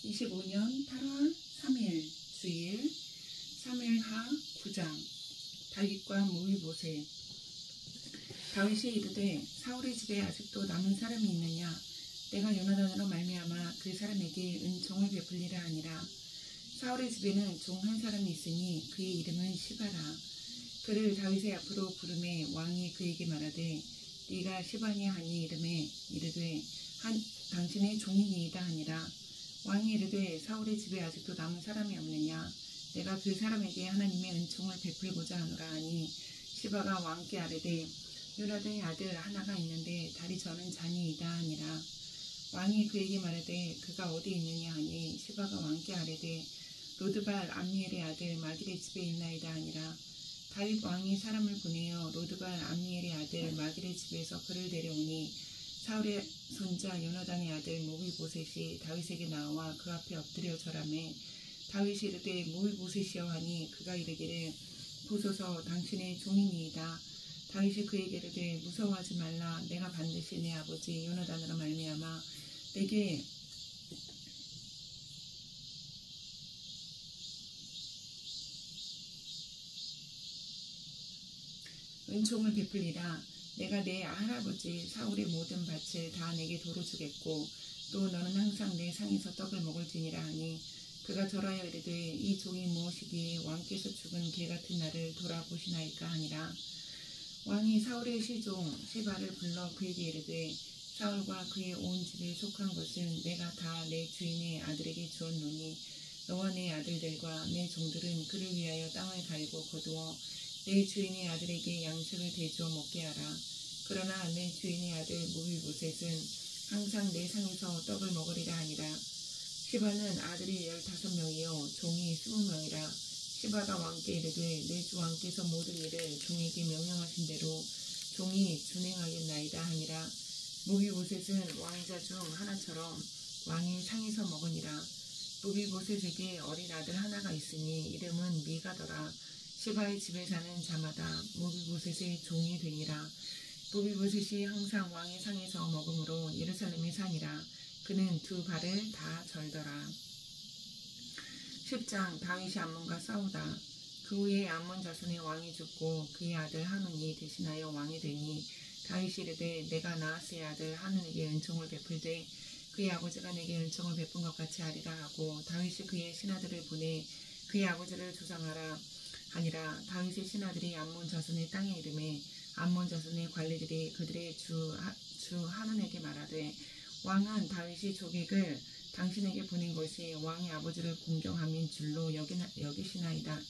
25년 8월 3일 주일 사무엘하 9장. 다윗과 무비보셋. 다윗이 이르되 사울의 집에 아직도 남은 사람이 있느냐? 내가 요나단으로 말미암아 그 사람에게 은총을 베풀리라 하니라. 사울의 집에는 종 한 사람이 있으니 그의 이름은 시바라. 그를 다윗의 앞으로 부르매 왕이 그에게 말하되 네가 시바냐 하니 이르되 당신의 종이니이다 하니라. 왕이 이르되 사울의 집에 아직도 남은 사람이 없느냐? 내가 그 사람에게 하나님의 은총을 베풀고자 하노라 하니 시바가 왕께 아뢰되 요나단의 아들 하나가 있는데 다리 저는 잔이이다 하니라. 왕이 그에게 말하되 그가 어디 있느냐 하니 시바가 왕께 아뢰되 로드발 암미엘의 아들 마길의 집에 있나이다 하니라. 다윗 왕이 사람을 보내어 로드발 암미엘의 아들 마길의 집에서 그를 데려오니 사울의 손자 요나단의 아들 무비보셋이 다윗에게 나와 그 앞에 엎드려 절하매 다윗이 이르되 무비보셋이여 하니 그가 이르기를 보소서 당신의 종이니이다. 다윗이 그에게 이르되 무서워하지 말라. 내가 반드시 내 아버지 요나단으로 말미암아 내게 은총을 베풀리라. 내가 내 할아버지 사울의 모든 밭을 다 내게 도로 주겠고 또 너는 항상 내 상에서 떡을 먹을지니라 하니 그가 절하여 이르되 이 종이 무엇이기에 왕께서 죽은 개 같은 나를 돌아보시나이까 하니라. 왕이 사울의 시종 시바를 불러 그에게 이르되 사울과 그의 온 집에 속한 것은 내가 다 내 주인의 아들에게 주었노니 너와 내 아들들과 내 종들은 그를 위하여 땅을 갈고 거두어 내 주인의 아들에게 양식을 대주어 먹게 하라. 그러나 내 주인의 아들 무비보셋은 항상 내 상에서 떡을 먹으리라 하니라. 시바는 아들이 15명이요 종이 20명이라. 시바가 왕께 이르되 내 주 왕께서 모든 일을 종에게 명령하신 대로 종이 준행하겠나이다 하니라. 무비보셋은 왕자 중 하나처럼 왕의 상에서 먹으니라. 무비보셋에게 어린 아들 하나가 있으니 이름은 미가더라. 시바의 집에 사는 자마다 무비보셋의 종이 되니라. 무비보셋이 항상 왕의 상에서 먹음으로 예루살렘에 사니라. 그는 두 발을 다 절더라. 10장. 다윗이 암몬과 싸우다. 그 후에 암몬 자손의 왕이 죽고 그의 아들 하눈이 대신하여 왕이 되니 다윗이 이르되 내가 나하스의 아들 하눈에게 은총을 베풀되 그의 아버지가 내게 은총을 베푼 것 같이 하리라 하고 다윗이 그의 신하들을 보내 그의 아버지를 조상하라 하니라. 다윗의 신하들이 암몬 자손의 땅에 이르매 암몬 자손의 관리들이 그들의 주 하눈에게 말하되 왕은 다윗이 조객을 당신에게 보낸 것이 왕의 아버지를 공경함인 줄로 여기시나이까?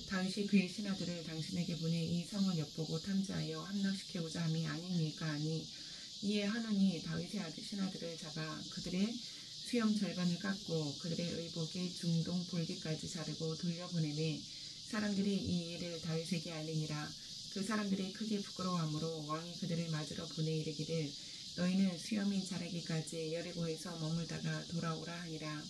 다윗이 그의 신하들을 당신에게 보내 이 성을 엿보고 탐지하여 함락시키고자 함이 아닙니까? 하니 이에 하눈이 다윗의 아들 신하들을 잡아 그들의 수염 절반을 깎고 그들의 의복의 중동 볼기까지 자르고 돌려보내매 사람들이 이 일을 다윗에게 알리니라. 그 사람들이 크게 부끄러워하므로 왕이 그들을 맞으러 보내 이르기를 너희는 수염이 자라기까지 여리고에서 머물다가 돌아오라 하니라.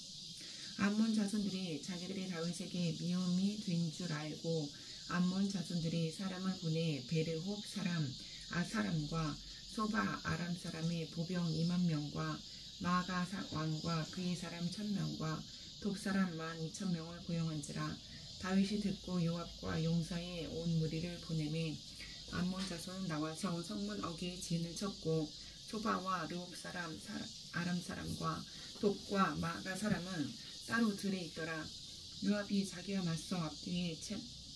암몬 자손들이 자기들이 다윗에게 미움이 된 줄 알고 암몬 자손들이 사람을 보내 베르홉 사람 아사람과 소바 아람 사람의 보병 2만 명과 마가 왕과 그의 사람 1000명과 돕 사람 12,000명을 고용한지라. 다윗이 듣고 요압과 용사의 온 무리를 보내매 암몬 자손은 나와서 성문 어귀에 진을 쳤고 소바와 르홉 사람 아람 사람과 돕과 마가 사람은 따로 들에 있더라. 요압이 자기와 맞서 앞뒤에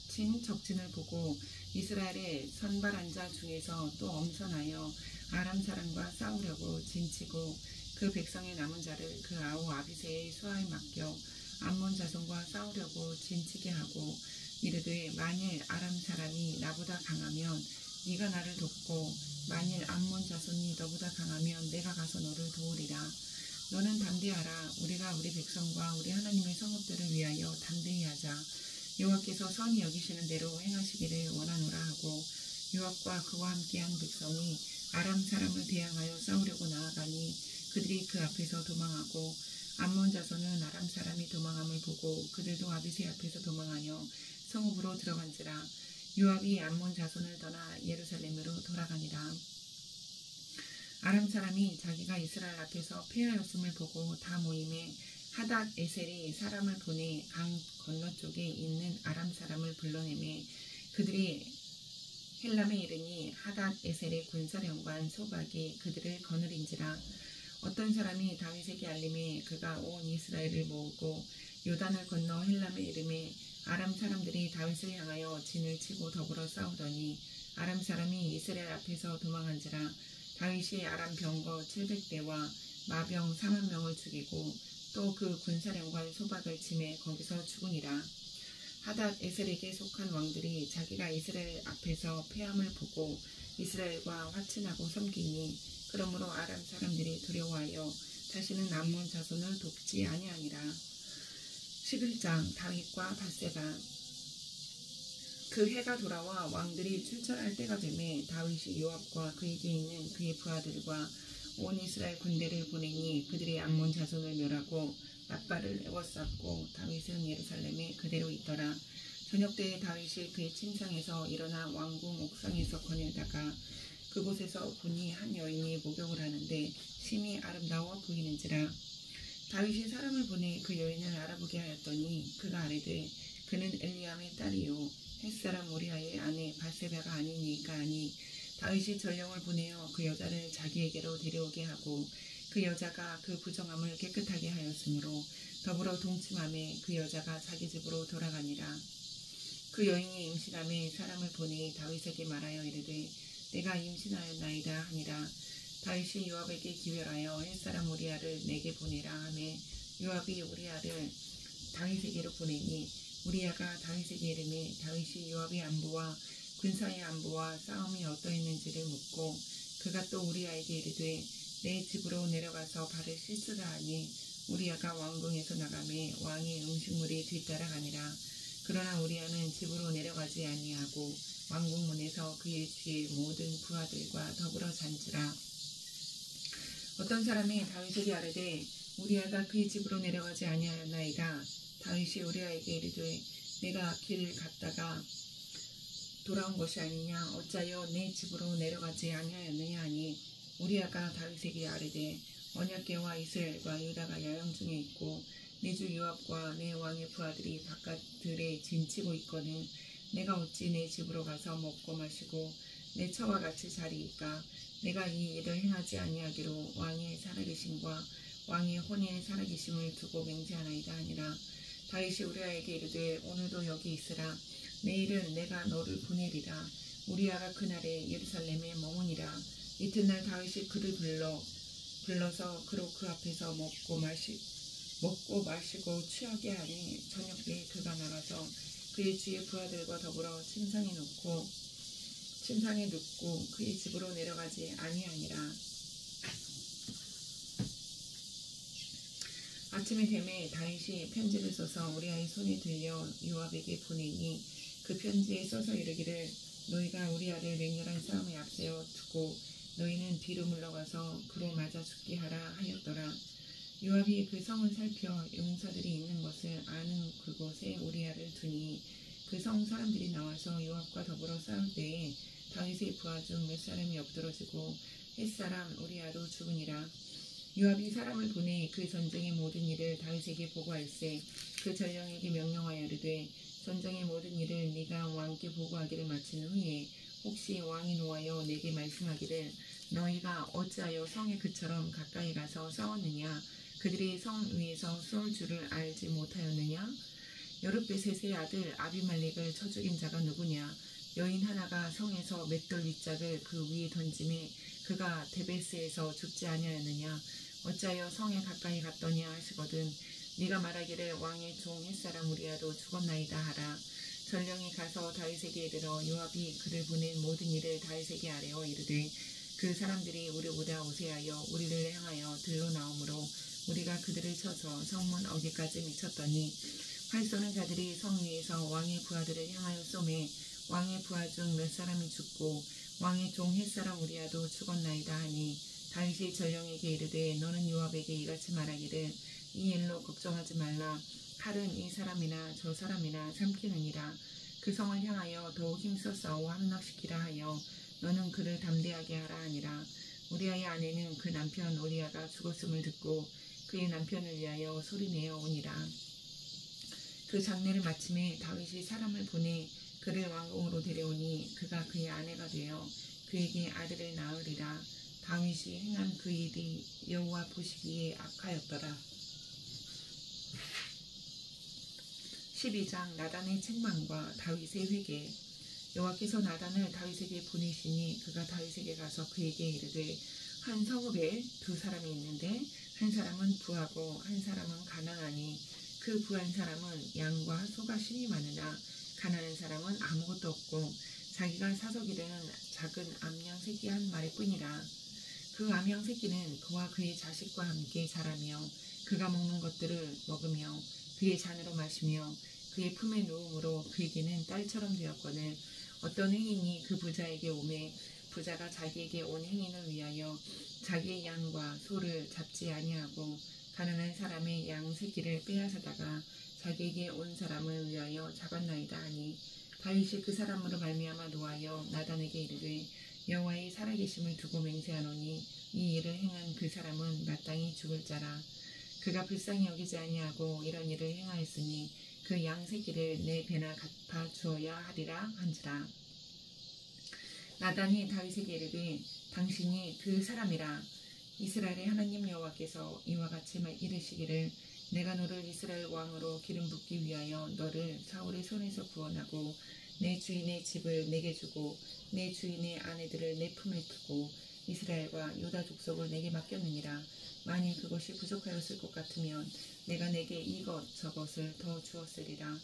친 적진을 보고 이스라엘의 선발한 자 중에서 또 엄선하여 아람 사람과 싸우려고 진치고 그 백성의 남은 자를 그 아우 아비새의 수하에 맡겨 암몬 자손과 싸우려고 진치게 하고 이르되 만일 아람 사람이 나보다 강하면 네가 나를 돕고 만일 암몬 자손이 너보다 강하면 내가 가서 너를 도우리라. 너는 담대하라. 우리가 우리 백성과 우리 하나님의 성읍들을 위하여 담대히 하자. 여호와께서 선히 여기시는 대로 행하시기를 원하노라 하고 요압과 그와 함께한 백성이 아람 사람을 대항하여 싸우려고 나아가니 그들이 그 앞에서 도망하고 암몬 자손은 아람 사람이 도망함을 보고 그들도 아비새 앞에서 도망하여 성읍으로 들어간지라. 요압이 암몬 자손을 떠나 예루살렘으로 돌아가니라. 아람 사람이 자기가 이스라엘 앞에서 패하였음을 보고 다 모임에 하닷 에셀이 사람을 보내 강 건너쪽에 있는 아람 사람을 불러내매 그들이 헬람에 이르니 하닷 에셀의 군사령관 소박이 그들을 거느린지라. 어떤 사람이 다윗에게 알림해 그가 온 이스라엘을 모으고 요단을 건너 헬람에 이르매 아람 사람들이 다윗을 향하여 진을 치고 더불어 싸우더니 아람 사람이 이스라엘 앞에서 도망한지라. 다윗이 아람 병거 700대와 마병 4만 명을 죽이고 또 그 군사령관 소박을 치매 거기서 죽으니라. 하닷 에셀에게 속한 왕들이 자기가 이스라엘 앞에서 패함을 보고 이스라엘과 화친하고 섬기니 그러므로 아람 사람들이 두려워하여 다시는 암몬 자손을 돕지 아니하니라. 11장 다윗과 밧세바. 그 해가 돌아와 왕들이 출전할 때가 되매 다윗이 요압과 그에게 있는 그의 부하들과 온 이스라엘 군대를 보내니 그들이 암몬 자손을 멸하고 라빠를 에워쌌고 다윗은 예루살렘에 그대로 있더라. 저녁 때에 다윗이 그의 침상에서 일어나 왕궁 옥상에서 거닐다가 그곳에서 보니 한 여인이 목욕을 하는데 심히 아름다워 보이는지라. 다윗이 사람을 보내 그 여인을 알아보게 하였더니 그가 아뢰되 그는 엘리암의 딸이요 햇사람 우리아의 아내 밧세바가 아니니까 하니 다윗이 전령을 보내어 그 여자를 자기에게로 데려오게 하고 그 여자가 그 부정함을 깨끗하게 하였으므로 더불어 동침함에 그 여자가 자기 집으로 돌아가니라. 그 여인이 임신함에 사람을 보내 다윗에게 말하여 이르되 내가 임신하였나이다 하니라. 다윗이 요압에게 기별하여 햇사람 우리아를 내게 보내라 하매 요압이 우리아를 다윗에게로 보내니 우리아가 다윗에게 이르매 다윗이 요압의 안부와 군사의 안부와 싸움이 어떠했는지를 묻고 그가 또 우리아에게 이르되 내 집으로 내려가서 발을 씻으라 하니 우리아가 왕궁에서 나가매 왕의 음식물이 뒤따라가니라. 그러나 우리아는 집으로 내려가지 아니하고 왕궁문에서 그의 뒤에 모든 부하들과 더불어 잔지라. 어떤 사람이 다윗에게 아뢰되 우리아가 그의 집으로 내려가지 아니하였나이다. 다윗이 우리아에게 이르되 내가 길을 갔다가 돌아온 것이 아니냐 어찌하여 내 집으로 내려가지 아니하였느냐 하니 우리아가 다윗에게 아뢰되 언약궤와 이스라엘과 유다가 야영 중에 있고 내 주 요압과 내 왕의 부하들이 바깥들에 진치고 있거늘 내가 어찌 내 집으로 가서 먹고 마시고 내 처와 같이 자리이까. 내가 이 일을 행하지 아니하기로 왕의 살아계심과 왕의 혼의 살아계심을 두고 맹세하나이다 하니라. 다윗이 우리아에게 이르되 오늘도 여기 있으라. 내일은 내가 너를 보내리라. 우리아가 그날에 예루살렘에 머무니라. 이튿날 다윗이 그를 불러서 그로 그 앞에서 먹고 마시고 취하게 하니 저녁 때 그가 나가서 그의 주의 부하들과 더불어 침상에 눕고 그의 집으로 내려가지 아니하니라. 아침에 되매 다윗이 편지를 써서 우리아의 손에 들려 요압에게 보내니 그 편지에 써서 이르기를 너희가 우리아를 맹렬한 싸움에 앞세워 두고 너희는 뒤로 물러가서 그로 맞아 죽게 하라 하였더라. 요압이 그 성을 살펴 용사들이 있는 것을 아는 그곳에 우리아를 두니 그 성 사람들이 나와서 요압과 더불어 싸울 때에 다윗의 부하 중 몇 사람이 엎드러지고 햇사람 우리아도 죽으니라. 요압이 사람을 보내 그 전쟁의 모든 일을 다윗에게 보고할세 그 전령에게 명령하여 이르되 전쟁의 모든 일을 네가 왕께 보고하기를 마친 후에 혹시 왕이 노하여 내게 말씀하기를 너희가 어찌하여 성에 그처럼 가까이 가서 싸웠느냐 그들이 성 위에서 쏠 줄을 알지 못하였느냐. 여룻베셋의 아들 아비멜렉을 쳐 죽인 자가 누구냐. 여인 하나가 성에서 맷돌 윗짝을 그 위에 던짐에 그가 데베스에서 죽지 아니하였느냐. 어찌하여 성에 가까이 갔더냐 하시거든 네가 말하기를 왕의 종 햇사람 우리아도 죽었나이다 하라. 전령이 가서 다윗에게 이르러 요압이 그를 보낸 모든 일을 다윗에게 아뢰어 이르되 그 사람들이 우리보다 우세하여 우리를 향하여 들로 나오므로 우리가 그들을 쳐서 성문 어귀까지 미쳤더니 활 쏘는 자들이 성 위에서 왕의 부하들을 향하여 쏘매 왕의 부하 중 몇 사람이 죽고 왕의 종 햇사람 우리아도 죽었나이다 하니 다윗이 전령에게 이르되 너는 요압에게 이같이 말하기를 이 일로 걱정하지 말라. 칼은 이 사람이나 저 사람이나 삼키느니라. 그 성을 향하여 더욱 힘써 싸워 함락시키라 하여 너는 그를 담대하게 하라 하니라. 우리아의 아내는 그 남편 우리아가 죽었음을 듣고 그의 남편을 위하여 소리내어 오니라. 그 장례를 마침에 다윗이 사람을 보내 그를 왕궁으로 데려오니 그가 그의 아내가 되어 그에게 아들을 낳으리라. 다윗이 행한 그 일이 여호와 보시기에 악하였더라. 12장 나단의 책망과 다윗의 회개. 여호와께서 나단을 다윗에게 보내시니 그가 다윗에게 가서 그에게 이르되 한 성읍에 두 사람이 있는데 한 사람은 부하고 한 사람은 가난하니 그 부한 사람은 양과 소가 심이 많으나 가난한 사람은 아무것도 없고 자기가 사서 기르는 작은 암양 새끼 한 마리뿐이라. 그 암양 새끼는 그와 그의 자식과 함께 자라며 그가 먹는 것들을 먹으며 그의 잔으로 마시며 그의 품에 누움으로 그에게는 딸처럼 되었거늘 어떤 행인이 그 부자에게 오매 부자가 자기에게 온 행인을 위하여 자기의 양과 소를 잡지 아니하고 가난한 사람의 양 새끼를 빼앗아다가 자기에게 온 사람을 위하여 잡았나이다 하니 다윗이 그 사람으로 말미암아 노하여 나단에게 이르되 여호와의 살아계심을 두고 맹세하노니 이 일을 행한 그 사람은 마땅히 죽을 자라. 그가 불쌍히 여기지 아니하고 이런 일을 행하였으니 그 양 새끼를 내 배나 갚아 주어야 하리라 한지라. 나단이 다윗에게 이르되 당신이 그 사람이라. 이스라엘의 하나님 여호와께서 이와 같이 이르시기를 내가 너를 이스라엘 왕으로 기름 붓기 위하여 너를 사울의 손에서 구원하고 내 주인의 집을 내게 주고 내 주인의 아내들을 내 품에 두고 이스라엘과 유다 족속을 내게 맡겼느니라. 만일 그것이 부족하였을 것 같으면 내가 내게 이것 저것을 더 주었으리라.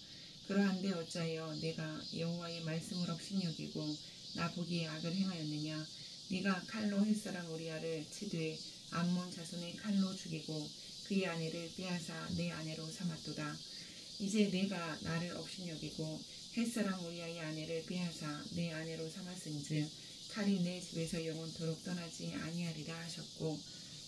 그러한데 어찌하여 내가 여호와의 말씀을 업신여기고 나 보기에 악을 행하였느냐. 네가 칼로 햇사람 우리아를 치되 암몬 자손의 칼로 죽이고 그의 아내를 빼앗아 내 아내로 삼았도다. 이제 내가 나를 업신여기고 햇사람 우리아의 아내를 빼앗아 내 아내로 삼았은즉 칼이 내 집에서 영원토록 떠나지 아니하리라 하셨고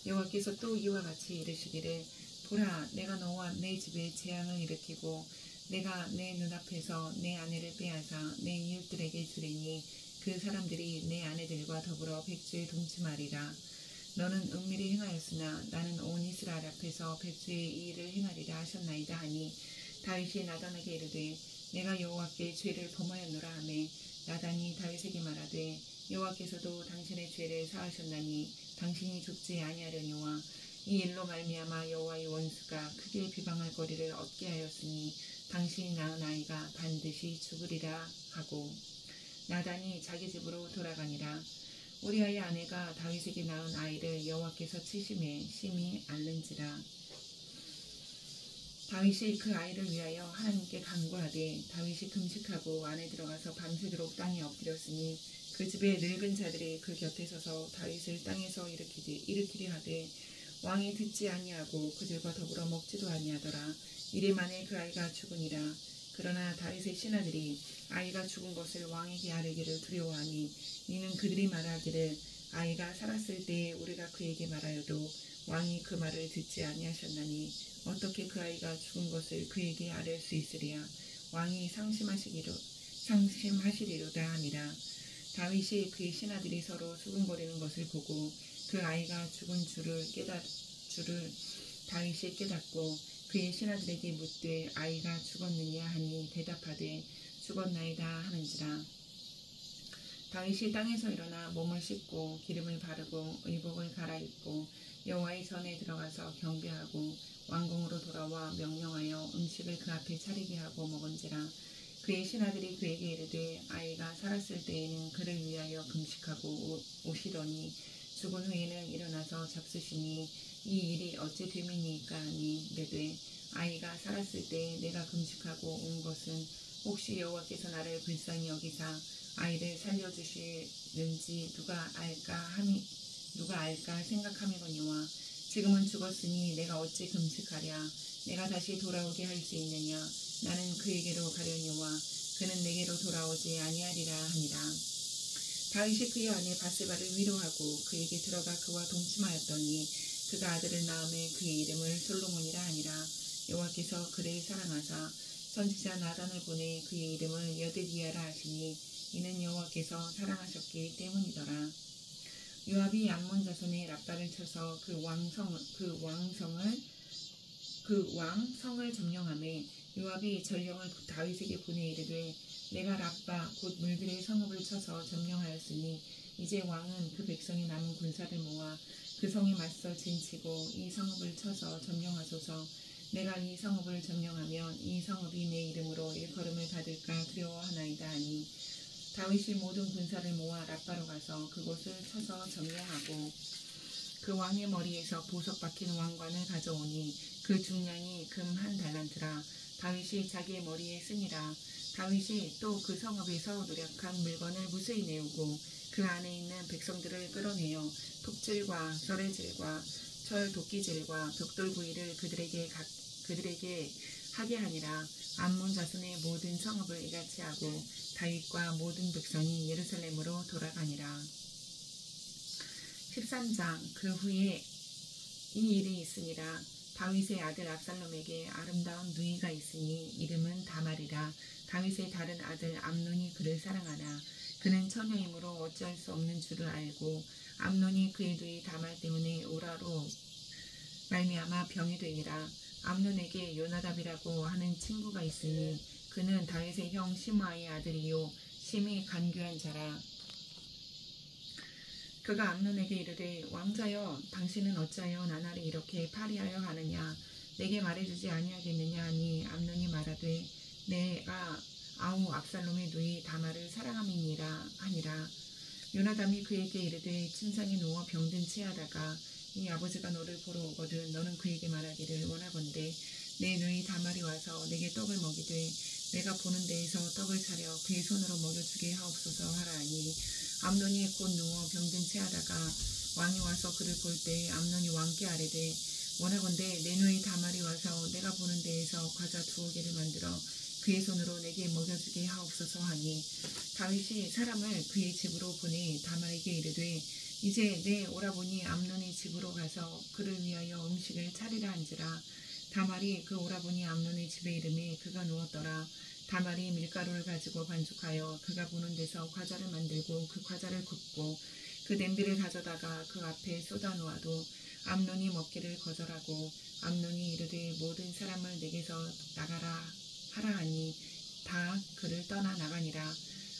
여호와께서 또 이와 같이 이르시기를 보라 내가 너와 내 집에 재앙을 일으키고 내가 내 눈앞에서 내 아내를 빼앗아 내 이웃들에게 주리니 그 사람들이 내 아내들과 더불어 백주에 동침하리라. 너는 은밀히 행하였으나 나는 온 이스라엘 앞에서 백주의 이 일을 행하리라 하셨나이다 하니 다윗이 나단에게 이르되 내가 여호와께 죄를 범하였노라 하매 나단이 다윗에게 말하되 여호와께서도 당신의 죄를 사하셨나니 당신이 죽지 아니하려니와 이 일로 말미암아 여호와의 원수가 크게 비방할 거리를 얻게 하였으니 당신이 낳은 아이가 반드시 죽으리라 하고 나단이 자기 집으로 돌아가니라. 우리아의 아내가 다윗에게 낳은 아이를 여호와께서 치심에 심히 앓는지라. 다윗이 그 아이를 위하여 하나님께 간구하되 다윗이 금식하고 안에 들어가서 밤새도록 땅에 엎드렸으니 그 집의 늙은 자들이 그 곁에 서서 다윗을 땅에서 일으키리 하되 왕이 듣지 아니하고 그들과 더불어 먹지도 아니하더라. 이래 만에 그 아이가 죽으니라. 그러나 다윗의 신하들이 아이가 죽은 것을 왕에게 아뢰기를 두려워하니 이는 그들이 말하기를 아이가 살았을 때에 우리가 그에게 말하여도 왕이 그 말을 듣지 아니하셨나니 어떻게 그 아이가 죽은 것을 그에게 아뢰 수 있으랴. 왕이 상심하시리로다 하니라. 다윗이 그의 신하들이 서로 수군거리는 것을 보고 그 아이가 죽은 줄을 다윗이 깨닫고 그의 신하들에게 묻되 아이가 죽었느냐 하니 대답하되 죽었나이다 하는지라. 다윗이 땅에서 일어나 몸을 씻고 기름을 바르고 의복을 갈아입고 여호와의 전에 들어가서 경배하고 왕궁으로 돌아와 명령하여 음식을 그 앞에 차리게 하고 먹은지라. 그의 신하들이 그에게 이르되 아이가 살았을 때에는 그를 위하여 금식하고 오시더니 죽은 후에는 일어나서 잡수시니 이 일이 어찌 됨이니까 하니 이르되 아이가 살았을 때 내가 금식하고 온 것은 혹시 여호와께서 나를 불쌍히 여기사 아이를 살려주시는지 누가 알까 생각함이거니와 지금은 죽었으니 내가 어찌 금식하랴. 내가 다시 돌아오게 할 수 있느냐. 나는 그에게로 가려니와 그는 내게로 돌아오지 아니하리라 하니라. 다윗이 그의 아내 바세바를 위로하고 그에게 들어가 그와 동침하였더니 그가 아들을 낳음에 그의 이름을 솔로몬이라 하니라. 여호와께서 그를 사랑하사 선지자 나단을 보내 그의 이름을 여드기야라 하시니 이는 여호와께서 사랑하셨기 때문이더라. 요압이 암몬 자손의 랍바를 쳐서 그 왕성을 점령하매 요압이 전령을 다윗에게 보내 이르되 내가 랍바 곧 물들의 성읍을 쳐서 점령하였으니 이제 왕은 그 백성이 남은 군사를 모아 그 성에 맞서 진치고 이 성읍을 쳐서 점령하소서. 내가 이 성읍을 점령하면 이 성읍이 내 이름으로 일컬음을 받을까 두려워하나이다 하니 다윗이 모든 군사를 모아 랍바로 가서 그곳을 쳐서 점령하고 그 왕의 머리에서 보석 박힌 왕관을 가져오니 그 중량이 금 1달란트라. 다윗이 자기의 머리에 쓰니라. 다윗이 또 그 성읍에서 노력한 물건을 무수히 내우고 그 안에 있는 백성들을 끌어내어 톱질과 썰의질과 철 도끼질과 벽돌구이를 그들에게 하게 하니라. 암몬 자손의 모든 성읍을 이같이 하고 다윗과 모든 백성이 예루살렘으로 돌아가니라. 13장. 그 후에 이 일이 있으니라. 다윗의 아들 압살롬에게 아름다운 누이가 있으니 이름은 다말이라. 다윗의 다른 아들 암논이 그를 사랑하나 그는 처녀이므로 어찌할 수 없는 줄을 알고 암논이 그의 누이 다말 때문에 우라로 말미암아 병이 되니라. 암논에게 요나답이라고 하는 친구가 있으니 그는 다윗의 형 시므아의 아들이요 심히 간교한 자라. 그가 암논에게 이르되 왕자여 당신은 어찌하여 나날이 이렇게 파리하여 가느냐. 내게 말해주지 아니하겠느냐 하니 암논이 말하되 내가 아우 압살롬의 누이 다말을 사랑함이니라 하니라. 요나답이 그에게 이르되 침상에 누워 병든 채하다가 이 아버지가 너를 보러 오거든 너는 그에게 말하기를 원하건대 내 누이 다말이 와서 내게 떡을 먹이되 내가 보는 데에서 떡을 차려 그의 손으로 먹여주게 하옵소서 하라 하니 암논이 곧 누워 병든 채하다가 왕이 와서 그를 볼 때 암논이 왕께 아뢰되 원하건대 내 누이 다말이 와서 내가 보는 데에서 과자 2개를 만들어 그의 손으로 내게 먹여주게 하옵소서 하니 다윗이 사람을 그의 집으로 보내 다말에게 이르되 이제 내 오라버니 암논의 집으로 가서 그를 위하여 음식을 차리라 한지라. 다말이 그 오라버니 암논의 집에 이르매 그가 누웠더라. 다말이 밀가루를 가지고 반죽하여 그가 보는 데서 과자를 만들고 그 과자를 굽고 그 냄비를 가져다가 그 앞에 쏟아 놓아도 암논이 먹기를 거절하고 암논이 이르되 모든 사람을 내게서 나가라 하라 하니 다 그를 떠나 나가니라.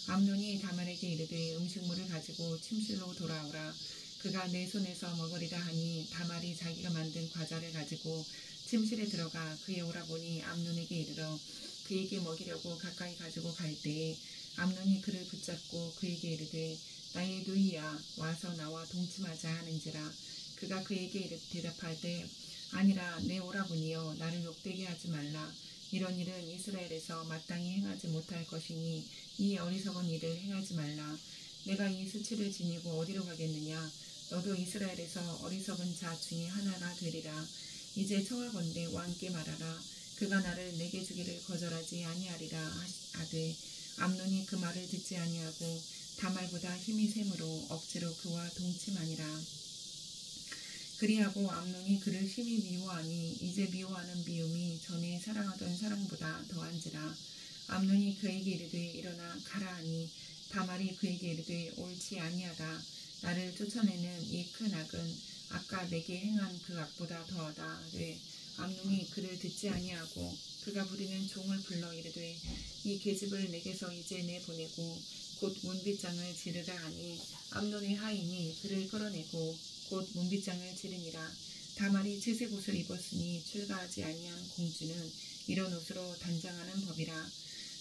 암논이 다말에게 이르되 음식물을 가지고 침실로 돌아오라. 그가 내 손에서 먹으리라 하니 다말이 자기가 만든 과자를 가지고 침실에 들어가 그의 오라버니 암논에게 이르러 그에게 먹이려고 가까이 가지고 갈 때에 암논이 그를 붙잡고 그에게 이르되 나의 누이야 와서 나와 동침하자 하는지라. 그가 그에게 대답하되 아니라 내 오라버니여 나를 욕되게 하지 말라. 이런 일은 이스라엘에서 마땅히 행하지 못할 것이니 이 어리석은 일을 행하지 말라. 내가 이 수치를 지니고 어디로 가겠느냐. 너도 이스라엘에서 어리석은 자 중에 하나가 되리라. 이제 청하건대 왕께 말하라. 그가 나를 내게 주기를 거절하지 아니하리라 하되 암논이 그 말을 듣지 아니하고 다말보다 힘이 셈으로 억지로 그와 동침하니라. 그리하고 암논이 그를 심히 미워하니 이제 미워하는 미움이 전에 사랑하던 사랑보다 더한지라. 암논이 그에게 이르되 일어나 가라 하니 다말이 그에게 이르되 옳지 아니하다. 나를 쫓아내는 이 큰 악은 아까 내게 행한 그 악보다 더하다. 암논이 그를 듣지 아니하고 그가 부리는 종을 불러 이르되 이 계집을 내게서 이제 내보내고 곧 문빗장을 지르라 하니 암논의 하인이 그를 끌어내고 곧 문빗장을 지르니라. 다말이 채색 옷을 입었으니 출가하지 아니한 공주는 이런 옷으로 단장하는 법이라.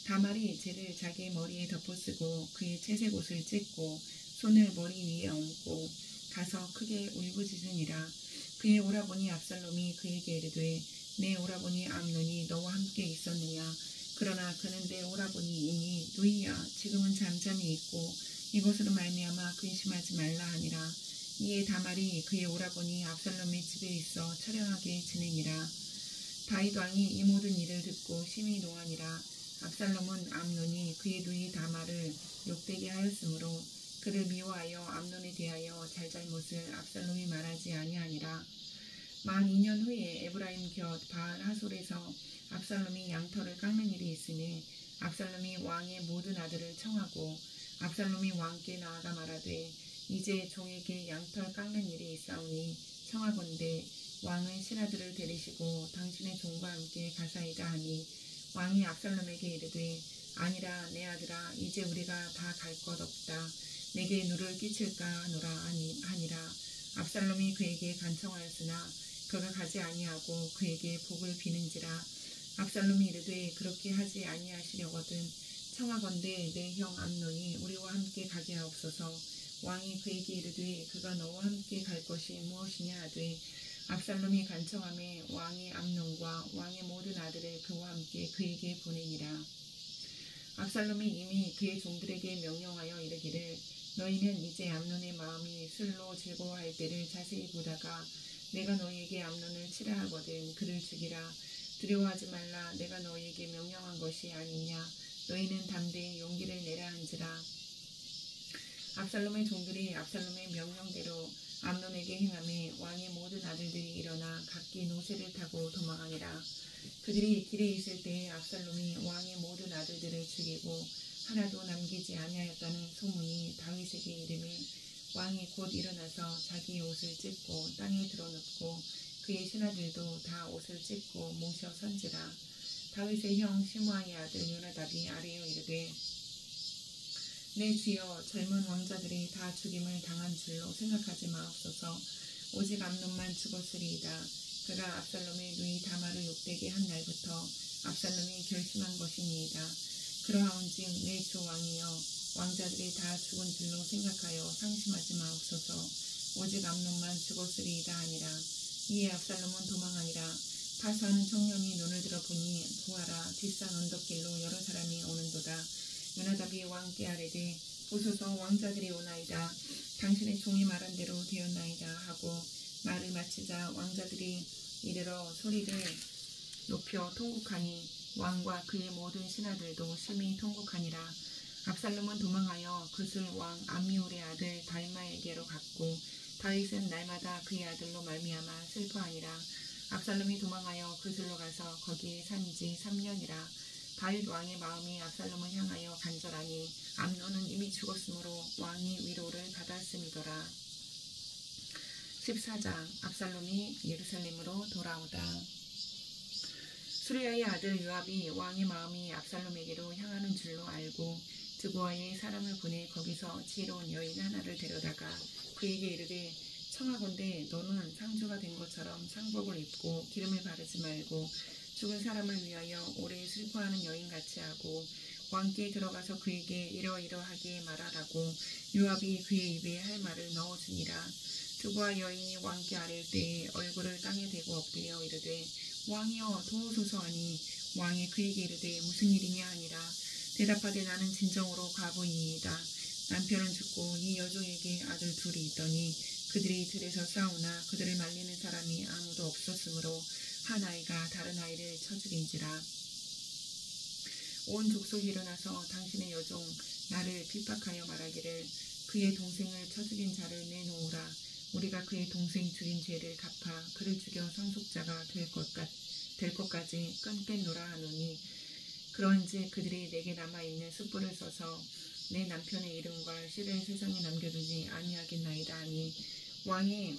다말이 쟤를 자기의 머리에 덮어쓰고 그의 채색 옷을 찢고 손을 머리 위에 얹고 가서 크게 울부짖으니라. 그의 오라버니 압살롬이 그에게 이르되 내 오라버니 암논이 너와 함께 있었느냐. 그러나 그는 내 오라버니이니 누이야 지금은 잠잠히 있고 이것으로 말미암아 근심하지 말라 하니라. 이에 다말이 그의 오라버니 압살롬의 집에 있어 처량하게 지내니라. 다윗 왕이 이 모든 일을 듣고 심히 노하니라. 압살롬은 암논이 그의 누이 다말을 욕되게 하였으므로 그를 미워하여 암논에 대하여 잘잘못을 압살롬이 말하지 아니하니라. 만 2년 후에 에브라임 곁 바알 하솔에서 압살롬이 양털을 깎는 일이 있으니 압살롬이 왕의 모든 아들을 청하고 압살롬이 왕께 나아가 말하되 이제 종에게 양털 깎는 일이 있사오니 청하건대 왕은 신하들을 데리시고 당신의 종과 함께 가사이다 하니 왕이 압살롬에게 이르되 아니라 내 아들아 이제 우리가 다 갈 것 없다. 내게 누를 끼칠까 하노라 하니라. 압살롬이 그에게 간청하였으나 그가 가지 아니하고 그에게 복을 비는지라. 압살롬이 이르되 그렇게 하지 아니하시려거든 청하건대 내 형 암논이 우리와 함께 가게 하옵소서. 왕이 그에게 이르되 그가 너와 함께 갈 것이 무엇이냐 하되 압살롬이 간청하매 왕이 암논과 왕의 모든 아들을 그와 함께 그에게 보내니라. 압살롬이 이미 그의 종들에게 명령하여 이르기를 너희는 이제 암논의 마음이 술로 즐거워할 때를 자세히 보다가 내가 너희에게 암논을 치라 하거든 그를 죽이라. 두려워하지 말라. 내가 너희에게 명령한 것이 아니냐. 너희는 담대히 용기를 내라 한지라. 압살롬의 종들이 압살롬의 명령대로 암논에게 행하매 왕의 모든 아들들이 일어나 각기 노새를 타고 도망하니라. 그들이 길에 있을 때에 압살롬이 왕의 모든 아들들을 죽이고 하나도 남기지 아니하였다는 소문이 다윗에게 이르매 왕이 곧 일어나서 자기 옷을 찢고 땅에 드러눕고 그의 신하들도 다 옷을 찢고 모셔 선지라. 다윗의 형 시므아의 아들 요나답이 아뢰어 이르되 내 주여 젊은 왕자들이 다 죽임을 당한 줄로 생각하지 마옵소서. 오직 암논만 죽었으리이다. 그가 압살롬의 누이 다말을 욕되게 한 날부터 압살롬이 결심한 것이니이다. 그러하온즉 내 주 왕이여 왕자들이 다 죽은 줄로 생각하여 상심하지 마옵소서. 오직 암논만 죽었으리이다 하니라. 이에 압살롬은 도망하니라. 파수하는 청년이 눈을 들어보니 보아라 뒷산 언덕길로 여러 사람이 오는도다. 요나답이 왕께 아뢰되 보소서 왕자들이 오나이다. 당신의 종이 말한 대로 되었나이다 하고 말을 마치자 왕자들이 이르러 소리를 높여 통곡하니 왕과 그의 모든 신하들도 심히 통곡하니라. 압살롬은 도망하여 그술 왕 암미울의 아들 달마에게로 갔고 다윗은 날마다 그의 아들로 말미암아 슬퍼하니라. 압살롬이 도망하여 그술로 가서 거기에 산지 3년이라. 다윗 왕의 마음이 압살롬을 향하여 간절하니 암논은 이미 죽었으므로 왕이 위로를 받았음이더라. 14장 압살롬이 예루살렘으로 돌아오다. 수리아의 아들 요압이 왕의 마음이 압살롬에게로 향하는 줄로 알고 드보아에 사람을 보내 거기서 지혜로운 여인 하나를 데려다가 그에게 이르되 청하건대 너는 상주가 된 것처럼 상복을 입고 기름을 바르지 말고 죽은 사람을 위하여 오래 슬퍼하는 여인같이 하고 왕께 들어가서 그에게 이러이러하게 말하라고 요압이 그의 입에 할 말을 넣어주니라. 드보아 여인이 왕께 아랠 때에 얼굴을 땅에 대고 엎드려 이르되 왕이여 도우소서 하니 왕이 그에게 이르되 무슨 일이냐 하니라. 대답하되 나는 진정으로 과부이니이다. 남편은 죽고 이 여종에게 아들 둘이 있더니 그들이 들에서 싸우나 그들을 말리는 사람이 아무도 없었으므로 한 아이가 다른 아이를 쳐 죽인지라. 온 족속이 일어나서 당신의 여종 나를 핍박하여 말하기를 그의 동생을 쳐 죽인 자를 내놓으라. 우리가 그의 동생 죽인 죄를 갚아 그를 죽여 상속자가 될 것까지 끊겠노라 하노니 그런즉 그들이 내게 남아있는 숯불을 써서 내 남편의 이름과 씨를 세상에 남겨두지 아니하겠나이다 하니 왕이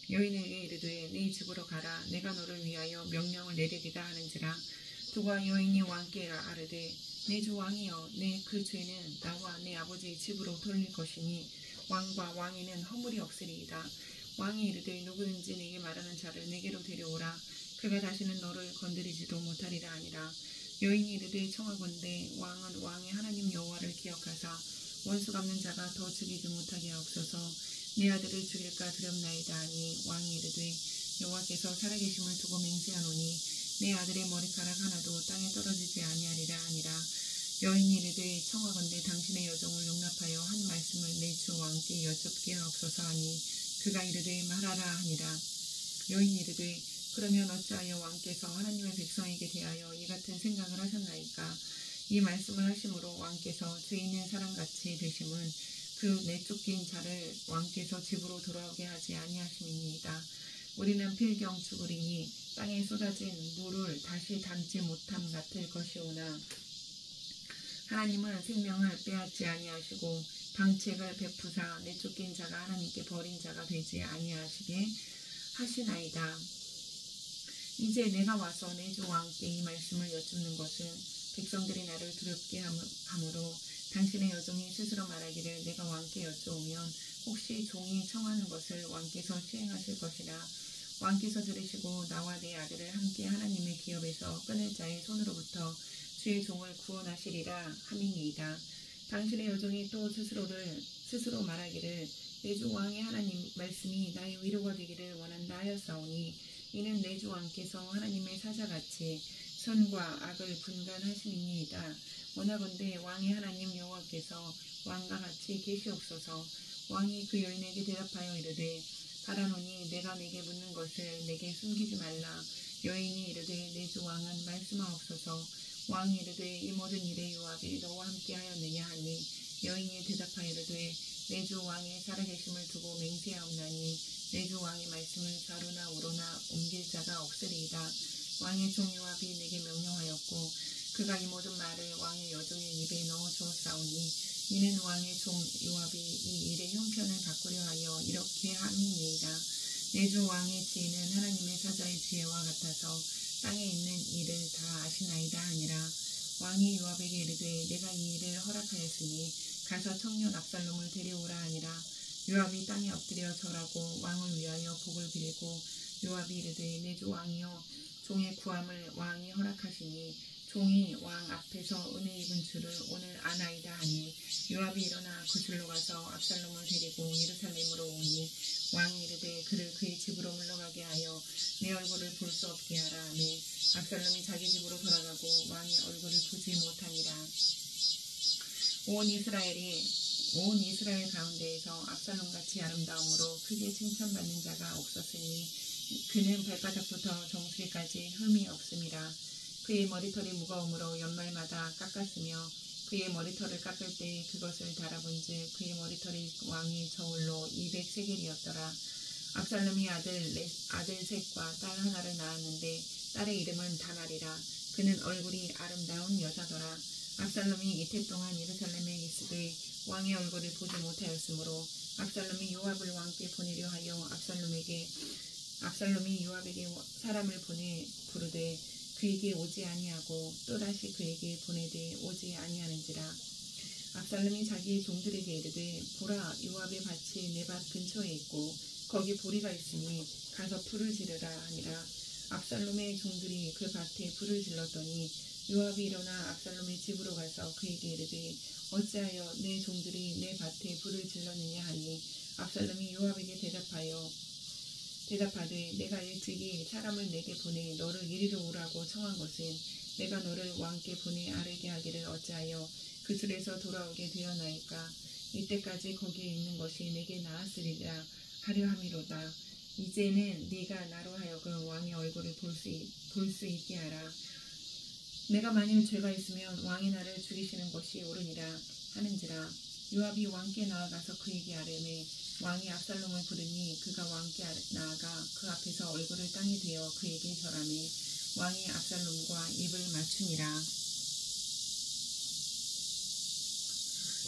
여인에게 이르되 네 집으로 가라. 내가 너를 위하여 명령을 내리리다 하는지라. 두가 여인이 왕께 아뢰되 내 주 왕이여 내 그 죄는 나와 내 아버지의 집으로 돌릴 것이니 왕과 왕에는 허물이 없으리이다. 왕이 이르되 누구든지 내게 말하는 자를 내게로 데려오라. 그가 다시는 너를 건드리지도 못하리라 하니라. 여인이 이르되 청하건대 왕은 왕의 하나님 여호와를 기억하사 원수 갚는 자가 더 죽이지 못하게 하옵소서. 내 아들을 죽일까 두렵나이다 하니 왕이 이르되 여호와께서 살아계심을 두고 맹세하노니 내 아들의 머리카락 하나도 땅에 떨어지지 아니하리라 하니라. 여인이 이르되 청하건대 당신의 여종을 용납하여 한 말씀을 내 주 왕께 여쭙게 하옵소서 하니 그가 이르되 말하라 하니라. 여인이 이르되 그러면 어찌하여 왕께서 하나님의 백성에게 대하여 이 같은 생각을 하셨나이까. 이 말씀을 하심으로 왕께서 죄 있는 사람같이 되심은 그 내쫓긴 자를 왕께서 집으로 돌아오게 하지 아니하심이니이다. 우리는 필경 죽으리니 땅에 쏟아진 물을 다시 담지 못함 같을 것이오나 하나님은 생명을 빼앗지 아니하시고 방책을 베푸사 내쫓긴 자가 하나님께 버린 자가 되지 아니하시게 하시나이다. 이제 내가 와서 내 주 왕께 이 말씀을 여쭙는 것은 백성들이 나를 두렵게 함으로 당신의 여종이 스스로 말하기를 내가 왕께 여쭈오면 혹시 종이 청하는 것을 왕께서 시행하실 것이라 왕께서 들으시고 나와 내 아들을 함께 하나님의 기업에서 끊을 자의 손으로부터 주의 종을 구원하시리라 함이니이다. 당신의 여종이 또 스스로 말하기를 내 주 왕의 하나님 말씀이 나의 위로가 되기를 원한다 하였사오니 이는 내 주 왕께서 하나님의 사자같이 선과 악을 분간하심이니이다. 원하건대 왕의 하나님 여호와께서 왕과 같이 계시옵소서. 왕이 그 여인에게 대답하여 이르되 바라노니 내가 내게 묻는 것을 내게 숨기지 말라. 여인이 이르되 내 주 왕은 말씀하옵소서. 왕이 이르되 이 모든 일에 요압이 너와 함께 하였느냐 하니 여인이 대답하여 이르되 내 주 왕의 살아계심을 두고 맹세하옵나니 내 주 왕의 말씀을 좌로나 우로나 옮길 자가 없으리이다. 왕의 종 요압이 내게 명령하였고 그가 이 모든 말을 왕의 여종의 입에 넣어 주었사오니 이는 왕의 종 요압이 이 일의 형편을 바꾸려 하여 이렇게 함이니이다. 내 주 왕의 지혜는 하나님의 사자의 지혜와 같아서 땅에 있는 일을 다 아시나이다 하니라. 왕이 요압에게 이르되 내가 이 일을 허락하였으니 가서 청년 압살롬을 데려오라 하니라. 요압이 땅에 엎드려 절하고 왕을 위하여 복을 빌고 요압이 이르되 내 주 왕이여 종의 구함을 왕이 허락하시니 종이 왕 앞에서 은혜 입은 줄을 오늘 아나이다 하니 요압이 일어나 구슬로 가서 압살롬을 데리고 예루살렘으로 오니 왕이 이르되 그를 그의 집으로 물러가게 하여 내 얼굴을 볼 수 없게 하라 하매 압살롬이 자기 집으로 돌아가고 왕의 얼굴을 보지 못하니라. 온 이스라엘 가운데에서 압살롬같이 아름다움으로 크게 칭찬받는 자가 없었으니 그는 발바닥부터 정수리까지 흠이 없음이라. 그의 머리털이 무거움으로 연말마다 깎았으며 그의 머리털을 깎을 때 그것을 달아본즉 그의 머리털이 왕의 저울로 200세겔이었더라. 압살롬이 아들 셋과 딸 하나를 낳았는데 딸의 이름은 다말이라. 그는 얼굴이 아름다운 여자더라. 압살롬이 이태 동안 예루살렘에 있으되 왕의 얼굴을 보지 못하였으므로 압살롬이 요압을 왕께 보내려 하여 압살롬이 요압에게 사람을 보내 부르되 그에게 오지 아니하고 또다시 그에게 보내되 오지 아니하는지라. 압살롬이 자기의 종들에게 이르되 보라 요압의 밭이 내 밭 근처에 있고 거기 보리가 있으니 가서 불을 지르라 하니라. 압살롬의 종들이 그 밭에 불을 질렀더니 요압이 일어나 압살롬의 집으로 가서 그에게 이르되 어찌하여 내 종들이 내 밭에 불을 질렀느냐 하니 압살롬이 요압에게 대답하되 내가 일찍이 사람을 내게 보내 너를 이리로 오라고 청한 것은 내가 너를 왕께 보내 아뢰게 하기를 어찌하여 그술에서 돌아오게 되었나이까. 이때까지 거기에 있는 것이 내게 나았으리라 하려 함이로다. 이제는 네가 나로 하여금 왕의 얼굴을 볼 수 있게 하라. 내가 만일 죄가 있으면 왕이 나를 죽이시는 것이 옳으니라 하는지라. 요압이 왕께 나아가서 그에게 아뢰매 왕이 압살롬을 부르니 그가 왕께 나아가 그 앞에서 얼굴을 땅에 대어 그에게 절하매 왕이 압살롬과 입을 맞추니라.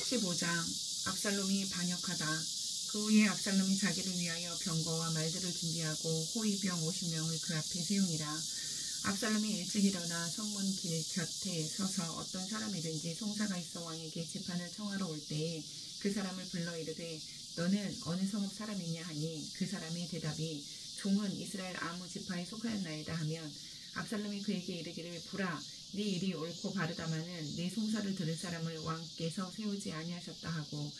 15장 압살롬이 반역하다. 그 후에 압살롬이 자기를 위하여 병거와 말들을 준비하고 호위병 50명을 그 앞에 세우니라. 압살롬이 일찍 일어나 성문 길 곁에 서서 어떤 사람이든지 송사가 있어 왕에게 재판을 청하러 올 때에 그 사람을 불러 이르되 너는 어느 성읍 사람이냐 하니 그 사람의 대답이 종은 이스라엘 아무 지파에 속하였나이다 하면 압살롬이 그에게 이르기를 보라 네 일이 옳고 바르다마는 네 송사를 들을 사람을 왕께서 세우지 아니하셨다 하고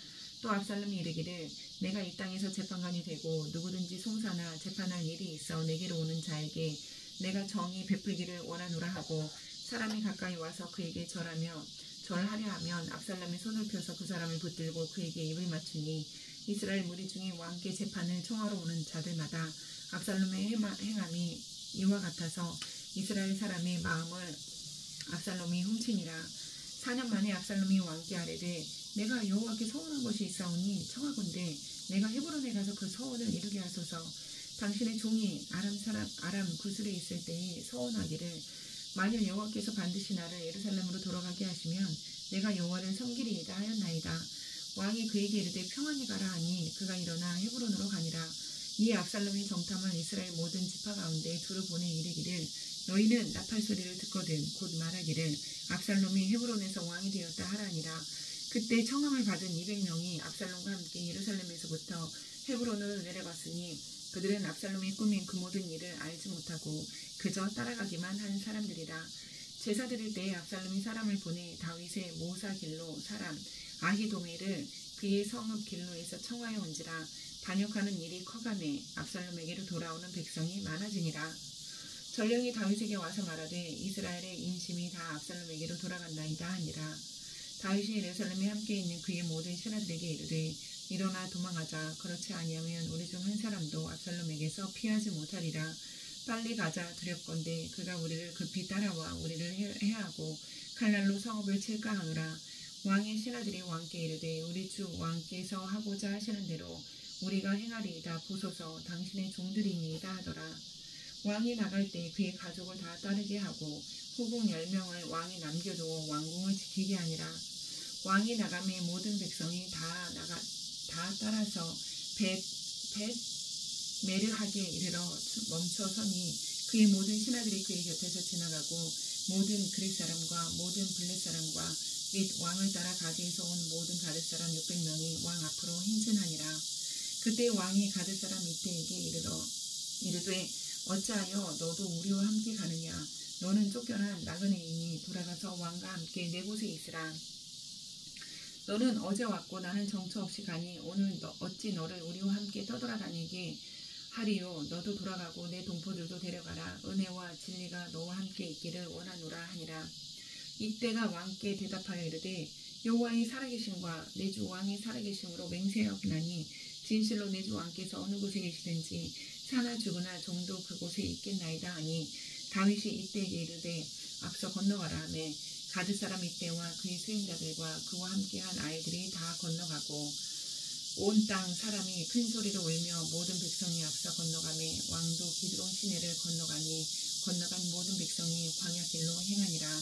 또 압살롬이 이르기를 내가 이 땅에서 재판관이 되고 누구든지 송사나 재판할 일이 있어 내게로 오는 자에게 내가 정의 베풀기를 원하노라 하고 사람이 가까이 와서 그에게 절하려 하면 압살롬이 손을 펴서 그 사람을 붙들고 그에게 입을 맞추니 이스라엘 무리 중에 왕께 재판을 청하러 오는 자들마다 압살롬의 행함이 이와 같아서 이스라엘 사람의 마음을 압살롬이 훔치니라. 4년 만에 압살롬이 왕께 아뢰되 내가 여호와께 서원한 것이 있사오니 청하건대 내가 헤브론에 가서 그 서원을 이루게 하소서. 당신의 종이 아람 구슬에 있을 때에 서원하기를 만일 여호와께서 반드시 나를 예루살렘으로 돌아가게 하시면 내가 여호와를 섬기리이다 하였나이다. 왕이 그에게 이르되 평안히 가라 하니 그가 일어나 헤브론으로 가니라. 이에 압살롬이 정탐을 이스라엘 모든 지파 가운데 두루 보내 이르기를 너희는 나팔 소리를 듣거든 곧 말하기를 압살롬이 헤브론에서 왕이 되었다 하라니라. 그때 청함을 받은 200명이 압살롬과 함께 예루살렘에서부터 헤브론으로 내려갔으니 그들은 압살롬이 꾸민 그 모든 일을 알지 못하고 그저 따라가기만 한 사람들이라. 제사 드릴 때에 압살롬이 사람을 보내 다윗의 모사 길로 사람 아히도멜을 그의 성읍 길로에서 청하여 온지라. 반역하는 일이 커가매 압살롬에게로 돌아오는 백성이 많아지니라. 전령이 다윗에게 와서 말하되 이스라엘의 인심이 다 압살롬에게로 돌아간다이다 하니라. 다윗이 예루살렘에 함께 있는 그의 모든 신하들에게 이르되 일어나 도망하자. 그렇지 아니하면 우리 중 한 사람도 압살롬에게서 피하지 못하리라. 빨리 가자. 두렵건대 그가 우리를 급히 따라와 우리를 해하고 칼날로 성읍을 칠까 하노라. 왕의 신하들이 왕께 이르되 우리 주 왕께서 하고자 하시는 대로 우리가 행하리이다. 보소서 당신의 종들이니이다 하더라. 왕이 나갈 때 그의 가족을 다 따르게 하고 후궁 10명을 왕이 남겨두어 왕궁을 지키게 하니라. 왕이 나가매 모든 백성이 다 따라서 벳 메르하게 이르러 멈춰서니 그의 모든 신하들이 그의 곁에서 지나가고 모든 그렛 사람과 모든 블렛 사람과 및 왕을 따라 가드에서 온 모든 가드 사람 600명이 왕 앞으로 행진하니라. 그때 왕이 가드 사람 이때에게 이르되 어찌하여 너도 우리와 함께 가느냐. 너는 쫓겨난 나그네이니 돌아가서 왕과 함께 내 곳에 있으라. 너는 어제 왔고 나는 정처 없이 가니 오늘 어찌 너를 우리와 함께 떠돌아다니게 하리요. 너도 돌아가고 내 동포들도 데려가라. 은혜와 진리가 너와 함께 있기를 원하노라 하니라. 이때가 왕께 대답하여 이르되 여호와의 살아계심과 내 주 왕의 살아계심으로 맹세하옵나니 진실로 내 주 왕께서 어느 곳에 계시든지 사나 죽으나 종도 그곳에 있겠나이다 하니 다윗이 이때에게 이르되 앞서 건너가라 하매 가드 사람 이때와 그의 수행자들과 그와 함께한 아이들이 다 건너가고 온 땅 사람이 큰 소리로 울며 모든 백성이 앞서 건너가매 왕도 기드론 시내를 건너가니 건너간 모든 백성이 광야길로 행하니라.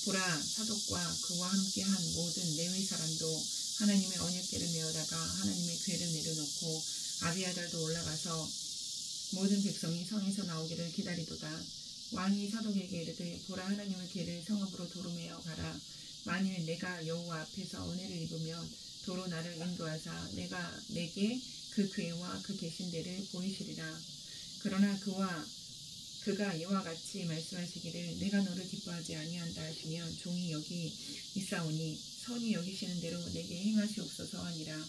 보라 사독과 그와 함께한 모든 레위 사람도 하나님의 언약궤를 메어다가 하나님의 궤를 내려놓고 아비아달도 올라가서 모든 백성이 성에서 나오기를 기다리도다. 왕이 사독에게 이르되 보라 하나님의 궤를 성읍으로 도로 메어 가라. 만일 내가 여호와 앞에서 은혜를 입으면 도로 나를 인도하사 내게 그 궤와 그 계신 데를 보이시리라. 그러나 그가 이와 같이 말씀하시기를 내가 너를 기뻐하지 아니한다 하시면 종이 여기 있사오니 선이 여기시는 대로 내게 행하시옵소서 하니라.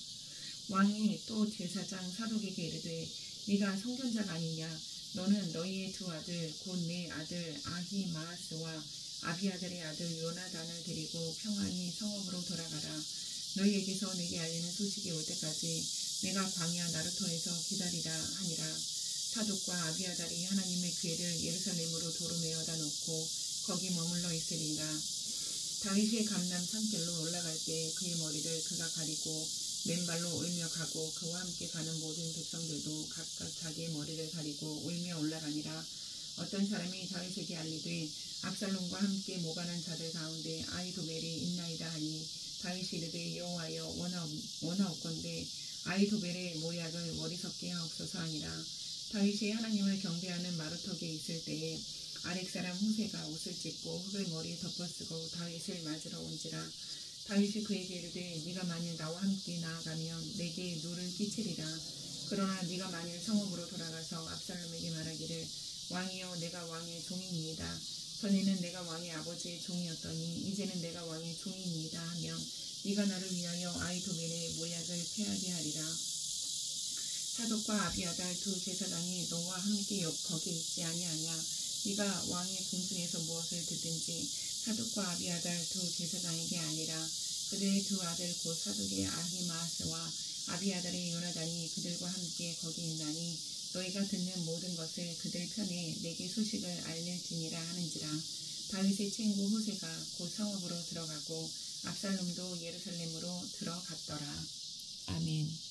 왕이 또 제사장 사독에게 이르되 네가 선견자가 아니냐. 너는 너희의 두 아들 곧 내 아들 아히마아스와 아비아들의 아들 요나단을 데리고 평안히 성읍으로 돌아가라. 너희에게서 내게 알리는 소식이 올 때까지 내가 광야 나루터에서 기다리라 하니라. 사독과 아비아달이 하나님의 궤를 예루살렘으로 도로 메어다 놓고 거기 머물러 있으리라. 다윗의 감람 산길로 올라갈 때 그의 머리를 그가 가리고 맨발로 울며 가고 그와 함께 가는 모든 백성들도 각각 자기의 머리를 가리고 울며 올라가니라. 어떤 사람이 다윗에게 알리되 압살롬과 함께 모반한 자들 가운데 아히도멜이 있나이다 하니 다윗이 이르되 여호와여 원하옵건대 아히도멜의 모약을 머리석게 하옵소서 하니라. 다윗이 하나님을 경배하는 마루턱에 있을 때에 아렉 사람 후세가 옷을 찢고 흙을 머리에 덮어쓰고 다윗을 맞으러 온지라. 다윗이 그에게 이르되 네가 만일 나와 함께 나아가면 내게 누를 끼치리라. 그러나 네가 만일 성읍으로 돌아가서 압살롬에게 말하기를 왕이여 내가 왕의 종이니이다. 전에는 내가 왕의 아버지의 종이었더니 이제는 내가 왕의 종이니이다 하면 네가 나를 위하여 아히도멜의 모약을 패하게 하리라. 사독과 아비아달 두 제사장이 너와 함께 거기 있지 아니하냐. 네가 왕의 궁중에서 무엇을 듣든지 사독과 아비아달 두 제사장에게 아니라 그들의 두 아들 곧 사독의 아히마아스와 아비아달의 요나단이 그들과 함께 거기 있나니 너희가 듣는 모든 것을 그들 편에 내게 소식을 알릴지니라 하는지라. 다윗의 친구 후세가 곧 성읍으로 들어가고 압살롬도 예루살렘으로 들어갔더라. 아멘.